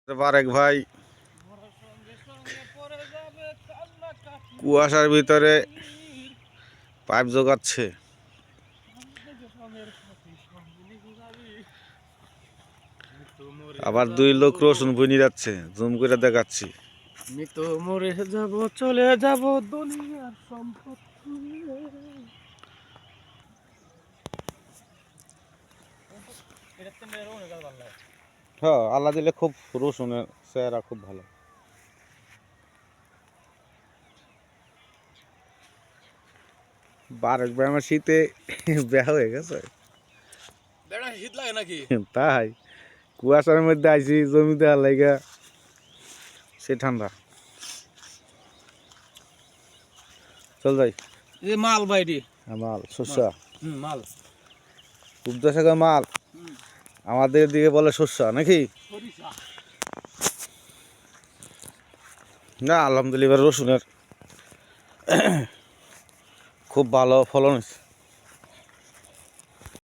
বারেক ভাই কুয়াশার ভিতরে পাইপ জোগাচ্ছে। আবার দুই লোক রসুন বুনি যাচ্ছে, জুম করে দেখাচ্ছি। আমি তো মরে যাব, চলে যাব দুনিয়ার সম্পদ নিয়ে। হ্যাঁ, আল্লাহ দিলে খুব রসুনের চেহারা খুব ভালো। বারেক ভাই আমার শীতে বেয়া হয়ে গেছে। শীত লাগে নাকি? তাই কুয়াশার মধ্যে আইছি জমিতে লাইগা সে ঠান্ডা। চল যাই। মাল বাইরে মাল শস্যা, মাল উপদেশে মাল, আমাদের দিকে বলে শস্যা নাকি? না, আলহামদুলিল্লাহ রসুনের খুব ভালো ফলন হয়েছে।